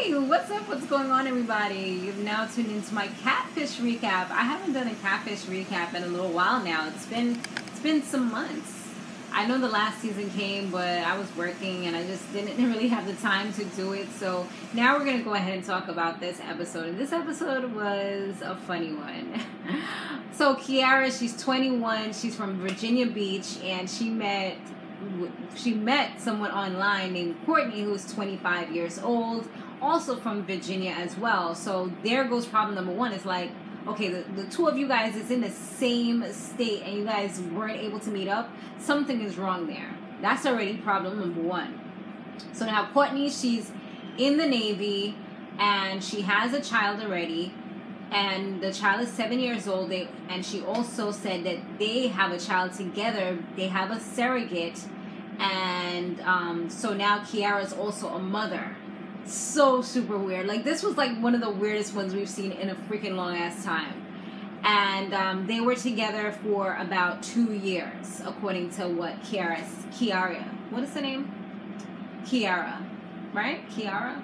Hey, what's up? What's going on, everybody? You've now tuned into my Catfish recap. I haven't done a Catfish recap in a little while now. It's been some months. I know the last season came, but I was working and I just didn't really have the time to do it. So now we're going to go ahead and talk about this episode. And this episode was a funny one. So Kiara, she's 21. She's from Virginia Beach, and she met someone online named Courtney, who's 25 years old, also from Virginia as well. So there goes problem number one. It's like, okay, the two of you guys is in the same state and you guys weren't able to meet up. Something is wrong there. That's already problem number one. So now Courtney, she's in the Navy and she has a child already, and the child is 7 years old. And she also said that they have a child together. They have a surrogate. And so now Kiara is also a mother. So super weird. Like, this was like one of the weirdest ones we've seen in a freaking long ass time. And they were together for about 2 years, according to what Kiara, what is the name? Kiara, right? Kiara?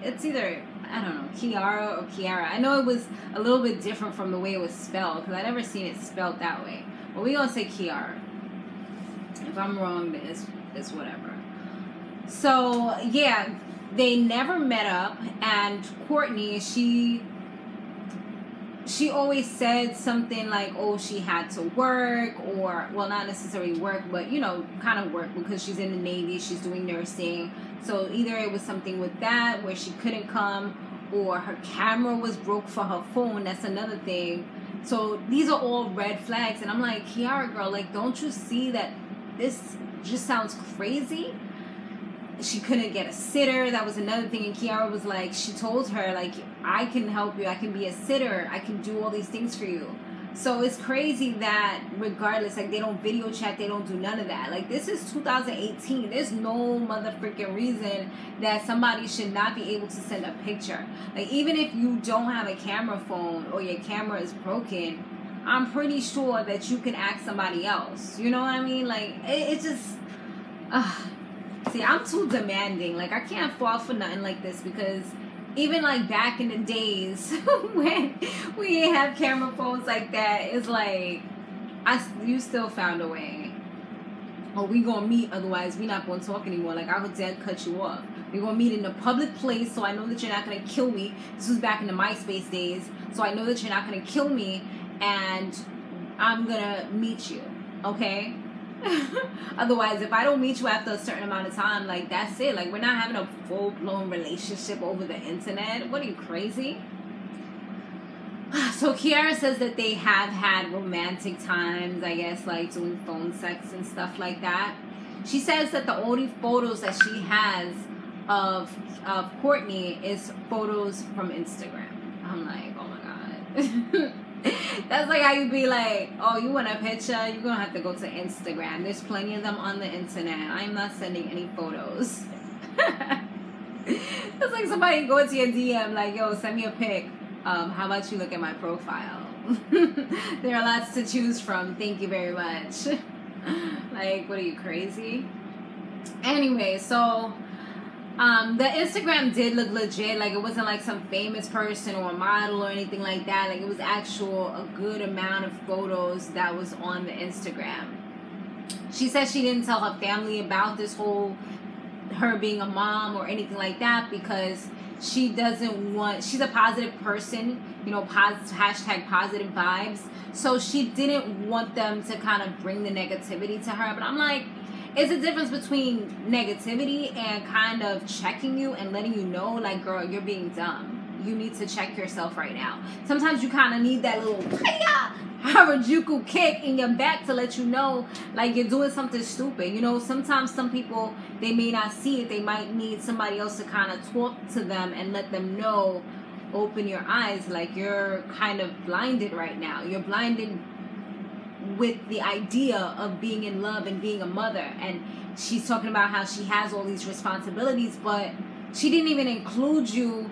It's either, I don't know, Kiara or Kiara. I know it was a little bit different from the way it was spelled, because I never seen it spelled that way. But we're gonna say Kiara. If I'm wrong, then it's whatever. So yeah, they never met up, and Courtney, she always said something like, oh, she had to work, or, well, not necessarily work, but, you know, kind of work, because she's in the Navy, she's doing nursing. So either it was something with that where she couldn't come, or her camera was broke for her phone. That's another thing. So these are all red flags, and I'm like, Kiara, girl, like, don't you see that this just sounds crazy? She couldn't get a sitter. That was another thing. And Kiara was like, she told her, like, I can help you. I can be a sitter. I can do all these things for you. So it's crazy that regardless, like, they don't video chat. They don't do none of that. Like, this is 2018. There's no mother freaking reason that somebody should not be able to send a picture. Like, even if you don't have a camera phone or your camera is broken, I'm pretty sure that you can ask somebody else. You know what I mean? Like, it just... See, I'm too demanding. Like, I can't fall for nothing like this, because even, like, back in the days when we didn't have camera phones like that, it's like, you still found a way. Or we gonna meet, otherwise we not gonna talk anymore. Like, I would dead cut you off. We're gonna meet in a public place, so I know that you're not gonna kill me. This was back in the MySpace days, so I know that you're not gonna kill me, and I'm gonna meet you, okay? Otherwise, if I don't meet you after a certain amount of time, like, that's it. Like, we're not having a full-blown relationship over the internet. What, are you crazy? So Kiara says that they have had romantic times, I guess, like doing phone sex and stuff like that. She says that the only photos that she has of Courtney is photos from Instagram. I'm like, oh my God. That's like how you be like, oh, you want a picture? You're gonna have to go to Instagram. There's plenty of them on the internet. I'm not sending any photos. It's like somebody go to your DM like, yo, send me a pic. How about you look at my profile? There are lots to choose from. Thank you very much. Like, what are you, crazy? Anyway, so the Instagram did look legit. Like, it wasn't like some famous person or a model or anything like that. Like, it was a good amount of photos that was on the Instagram. She said she didn't tell her family about this whole her being a mom or anything like that, because she doesn't want, she's a positive person, you know, hashtag positive vibes. So she didn't want them to kind of bring the negativity to her. But I'm like, it's a difference between negativity and kind of checking you and letting you know, like, girl, you're being dumb. You need to check yourself right now. Sometimes you kind of need that little Harajuku kick in your back to let you know, like, you're doing something stupid. You know, sometimes some people, they may not see it. They might need somebody else to kind of talk to them and let them know, open your eyes, like, you're kind of blinded right now. You're blinded with the idea of being in love and being a mother. And she's talking about how she has all these responsibilities, but she didn't even include you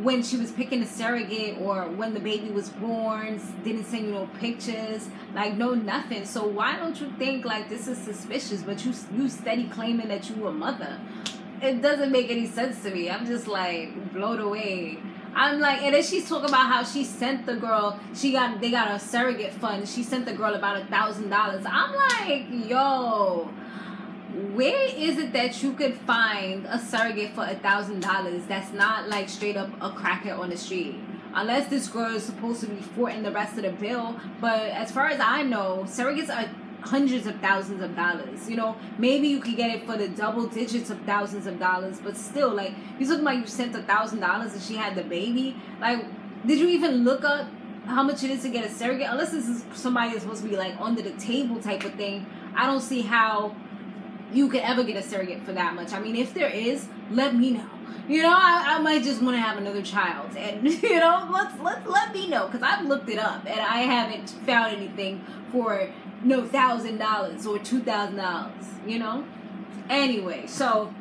when she was picking a surrogate or when the baby was born. Didn't send you no pictures, like, no nothing. So why don't you think, like, this is suspicious, but you steady claiming that you a mother? it doesn't make any sense to me. I'm just like blown away. I'm like, and then she's talking about how she sent the girl, they got a surrogate fund. She sent the girl about $1,000. I'm like, yo, where is it that you could find a surrogate for $1,000 that's not like straight up a crackhead on the street? Unless this girl is supposed to be footing the rest of the bill. But as far as I know, surrogates are hundreds of thousands of dollars. You know, maybe you could get it for the double digits of thousands of dollars, but still, like, you talking about you sent $1,000 and she had the baby. Like, did you even look up how much it is to get a surrogate? Unless this is somebody that's supposed to be like under the table type of thing, I don't see how you could ever get a surrogate for that much. I mean, if there is, let me know. You know, I might just want to have another child, and you know, let me know, because I've looked it up and I haven't found anything for $1,000 or $2,000. You know. Anyway, so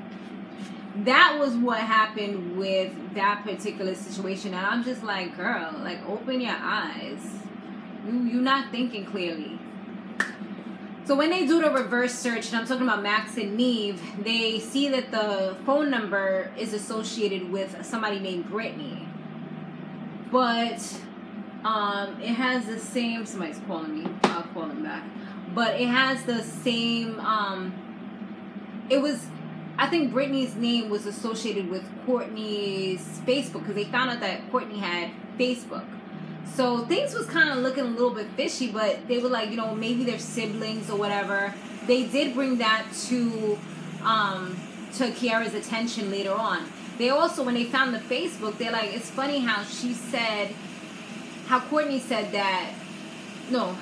that was what happened with that particular situation, and I'm just like, girl, like, open your eyes. You're not thinking clearly. So when they do the reverse search, and I'm talking about Max and Nev, they see that the phone number is associated with somebody named Brittany. But it has the same, somebody's calling me, I'll call them back. But it has the same, I think Brittany's name was associated with Courtney's Facebook, because they found out that Courtney had Facebook. So things was kind of looking a little bit fishy, but they were like, you know, maybe they're siblings or whatever. They did bring that to Kiara's attention later on. They also, when they found the Facebook, they're like, it's funny how Courtney said that, no,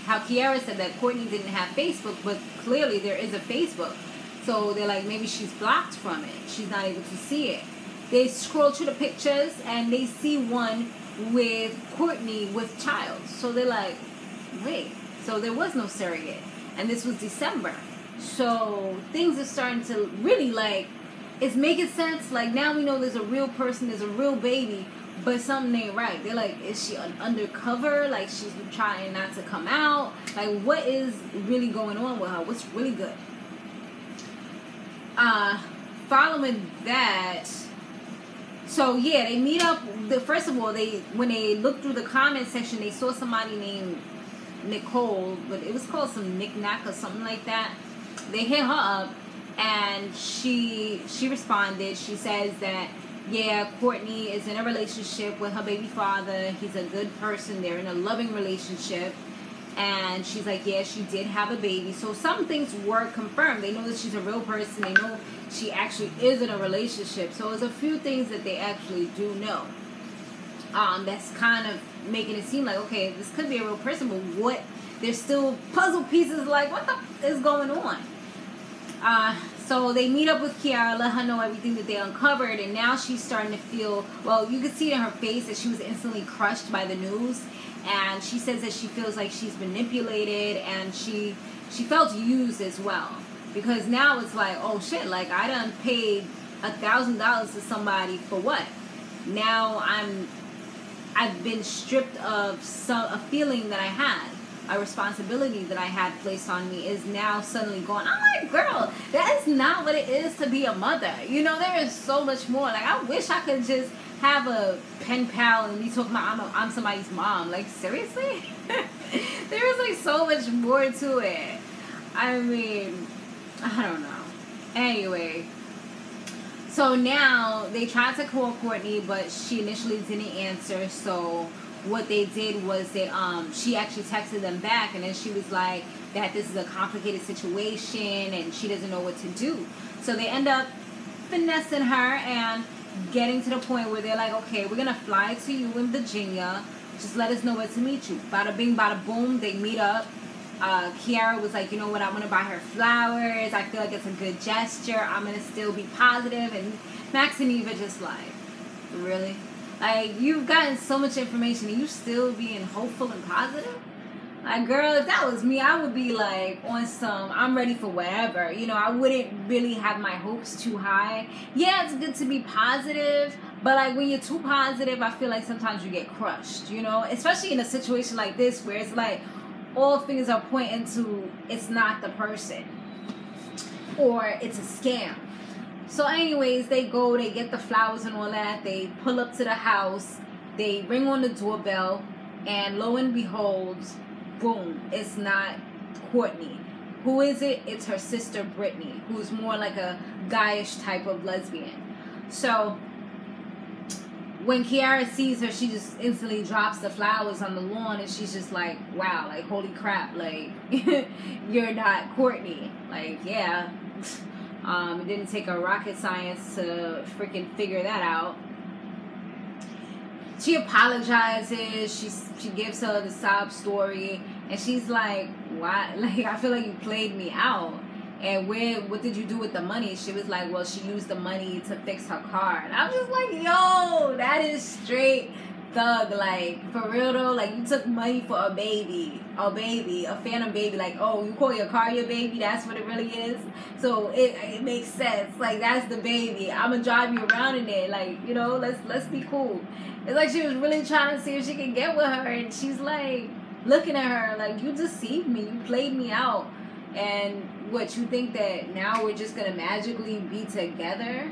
how Kiara said that Courtney didn't have Facebook, but clearly there is a Facebook. So they're like, maybe she's blocked from it. She's not able to see it. They scroll through the pictures and they see one with Courtney with child. So they're like, wait, so there was no surrogate. And this was December. So things are starting to really, like, it's making sense. Like, now we know there's a real person, there's a real baby, but something ain't right. They're like, is she undercover? Like, she's trying not to come out? Like, what is really going on with her? What's really good? Following that, so yeah, they meet up. First of all, when they looked through the comment section, they saw somebody named Nicole, but it was called some knick-knack or something like that. They hit her up, and she responded. She says that, yeah, Courtney is in a relationship with her baby father. He's a good person. They're in a loving relationship. And she's like, yeah, she did have a baby. So some things were confirmed. They know that she's a real person. They know she actually is in a relationship. So there's a few things that they actually do know. That's kind of making it seem like, okay, this could be a real person, but what? There's still puzzle pieces like, what the is going on? So they meet up with Kiara, let her know everything that they uncovered, and now she's starting to feel, well, you could see in her face that she was instantly crushed by the news, and she says that she feels like she's manipulated, and she felt used as well, because now it's like, oh shit, like, I done paid $1,000 to somebody for what? Now I've been stripped of a feeling that I had. A responsibility that I had placed on me is now suddenly gone. I'm like, girl, that is not what it is to be a mother. You know, there is so much more. Like, I wish I could just have a pen pal and be talking about I'm somebody's mom. Like, seriously? There is, like, so much more to it. I mean, I don't know. Anyway, so now they tried to call Courtney, but she initially didn't answer, so what they did was she actually texted them back, and then she was like that this is a complicated situation and she doesn't know what to do. So they end up finessing her and getting to the point where they're like, okay, we're gonna fly to you in Virginia, just let us know where to meet you. Bada bing, bada boom, they meet up. Kiara was like, you know what, I'm gonna buy her flowers, I feel like it's a good gesture, I'm gonna still be positive. And Max and Eva just like, really? Like, you've gotten so much information and you still being hopeful and positive? Like, girl, if that was me, I would be like on some, I'm ready for whatever. You know, I wouldn't really have my hopes too high. Yeah, it's good to be positive, but like when you're too positive, I feel like sometimes you get crushed, you know? Especially in a situation like this where it's like all fingers are pointing to it's not the person or it's a scam. So anyways, they go, they get the flowers and all that. They pull up to the house. They ring on the doorbell. And lo and behold, boom, it's not Courtney. Who is it? It's her sister Brittany, who's more like a guyish type of lesbian. So when Kiara sees her, she just instantly drops the flowers on the lawn, and she's just like, wow, like, holy crap, like, you're not Courtney. Like, yeah, it didn't take a rocket science to freaking figure that out. She apologizes, she gives her the sob story, and she's like, why, like, I feel like you played me out. And what did you do with the money? She was like, well, she used the money to fix her car. And I was just like, yo, that is straight thug. Like, for real though, like, you took money for a baby, a phantom baby. Like, oh, you call your car your baby? That's what it really is? So it makes sense. Like, that's the baby. I'm gonna drive you around in it. Like, you know, let's be cool. It's like she was really trying to see if she could get with her. And she's like, looking at her like, you deceived me. You played me out. And what, you think that now we're just gonna magically be together?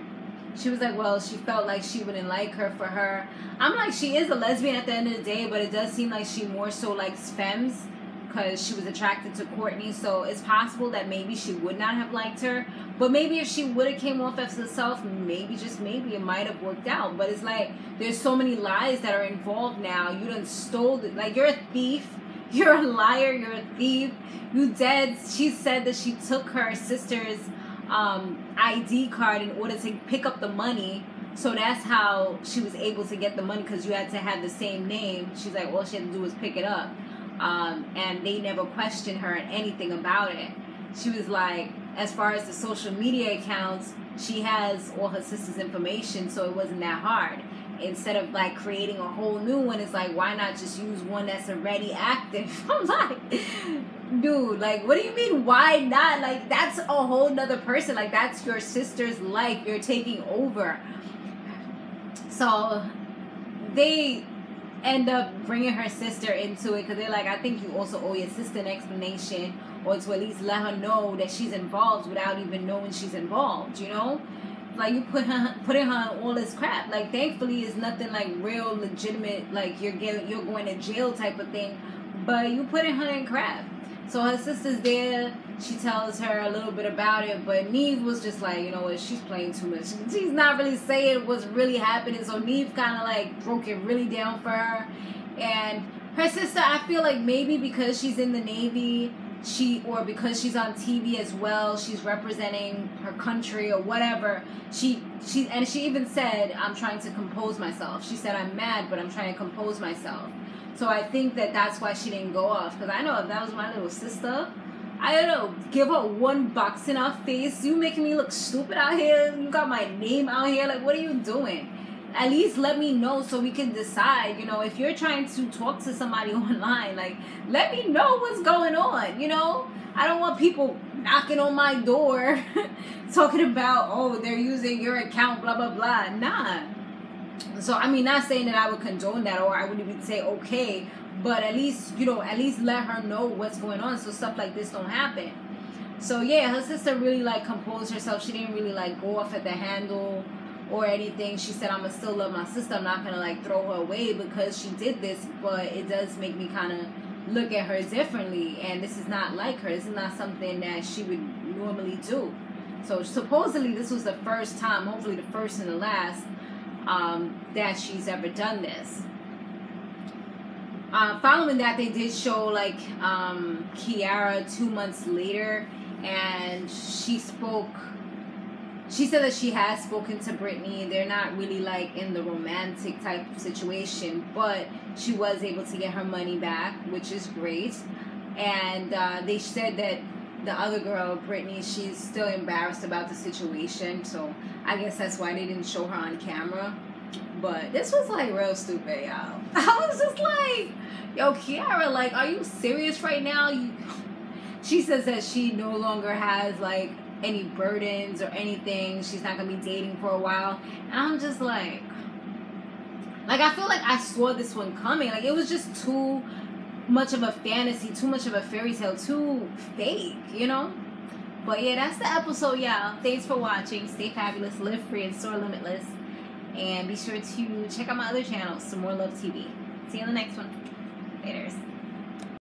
She was like, well, she felt like she wouldn't like her for her. I'm like, she is a lesbian at the end of the day, but it does seem like she more so likes femmes because she was attracted to Courtney. So it's possible that maybe she would not have liked her, but maybe if she would have came off as herself, maybe, just maybe, it might have worked out. But it's like, there's so many lies that are involved now. You done stole it. Like, you're a thief. You're a liar. You're a thief. You dead. She said that she took her sister's ID card in order to pick up the money. So that's how she was able to get the money, because you had to have the same name. She's like, all she had to do was pick it up. And they never questioned her and anything about it. She was like, as far as the social media accounts, she has all her sister's information, so it wasn't that hard. Instead of like creating a whole new one, it's like, why not just use one that's already active? I'm like, dude, like, what do you mean, why not? Like, that's a whole nother person. Like, that's your sister's life you're taking over. So they end up bringing her sister into it, because they're like, I think you also owe your sister an explanation, or to at least let her know that she's involved without even knowing she's involved, you know? Like, you putting her on all this crap. Like, thankfully, it's nothing like real legitimate, like you're going to jail type of thing, but you putting her in crap. So her sister's there. She tells her a little bit about it, but Nev was just like, you know what, she's playing too much. She's not really saying what's really happening. So Nev kind of like broke it really down for her. And her sister, I feel like maybe because she's in the Navy, or because she's on TV as well, she's representing her country or whatever. She even said, I'm trying to compose myself. She said, I'm mad, but I'm trying to compose myself. So I think that that's why she didn't go off. Because I know if that was my little sister, I don't know, give her one box in her face. You making me look stupid out here. You got my name out here. Like, what are you doing? At least let me know so we can decide. You know, if you're trying to talk to somebody online, like, let me know what's going on, you know? I don't want people knocking on my door talking about, oh, they're using your account, blah, blah, blah. Nah. So, I mean, not saying that I would condone that, or I would even say okay, but at least, you know, at least let her know what's going on so stuff like this don't happen. So, yeah, her sister really, like, composed herself. She didn't really, like, go off at the handle or anything. She said, I'm gonna still love my sister. I'm not gonna like throw her away because she did this, but it does make me kind of look at her differently, and this is not like her. This is not something that she would normally do. So supposedly this was the first time, hopefully the first and the last, that she's ever done this. Following that, they did show like Kiara 2 months later, and she spoke. She said that she has spoken to Brittany. They're not really like in the romantic type of situation, but she was able to get her money back, which is great. And they said that the other girl, Brittany, she's still embarrassed about the situation. So I guess that's why they didn't show her on camera. But this was like real stupid, y'all. I was just like, yo, Kiara, like, are you serious right now? She says that she no longer has like any burdens or anything. She's not gonna be dating for a while. And I'm just like I feel like I saw this one coming. Like, it was just too much of a fantasy, too much of a fairy tale, too fake, you know? But yeah, that's the episode, y'all. Thanks for watching. Stay fabulous, live free, and soar limitless. And be sure to check out my other channel, Some More Love TV. See you in the next one. Laters.